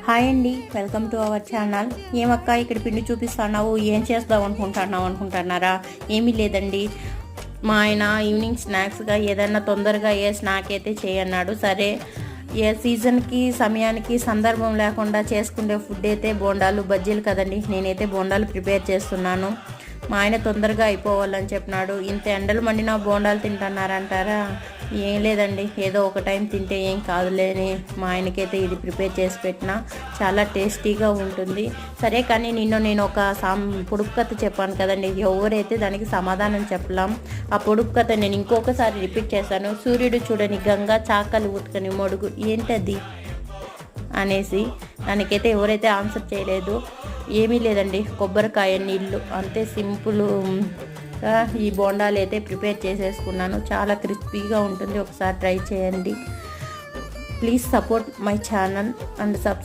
Hi అండి, welcome to our channel. ఏమక్క ఇక్కడ పిండి చూపిస్తున్నావు, ఏం చేద్దాం అనుకుంటున్నారా? ఏమీ లేదండి, మా ఆయన ఈవినింగ్ స్నాక్స్గా ఏదైనా తొందరగా స్నాక్ అయితే చేయన్నాడు. సరే, ఏ సీజన్కి సమయానికి సందర్భం లేకుండా చేసుకునే ఫుడ్ అయితే బోండాలు బజ్జీలు కదండి. నేనైతే బోండాలు ప్రిపేర్ చేస్తున్నాను. మా ఆయన తొందరగా అయిపోవాలని చెప్పినాడు. ఇంత ఎండలు మండినా బోండాలు తింటున్నారంటారా? ఏం లేదండి, ఏదో ఒక టైం తింటే ఏం కాదులేని మా ఆయనకైతే ఇది ప్రిపేర్ చేసి పెట్టినా చాలా టేస్టీగా ఉంటుంది. సరే, కానీ నేను ఒక పొడుపు కథ చెప్పాను కదండి, ఎవరైతే దానికి సమాధానం చెప్పలేం. ఆ పొడుపు కథ నేను ఇంకొకసారి రిపీట్ చేశాను. సూర్యుడు చూడని గంగ, చాకలి ఉతకని మొడుగు ఏంటది అనేసి దానికైతే ఎవరైతే ఆన్సర్ చేయలేదు. ఏమీ లేదండి, కొబ్బరికాయ నీళ్ళు, అంతే సింపుల్గా ఈ బోండాలు అయితే ప్రిపేర్ చేసేసుకున్నాను. చాలా క్రిస్పీగా ఉంటుంది, ఒకసారి ట్రై చేయండి. Please support my channel and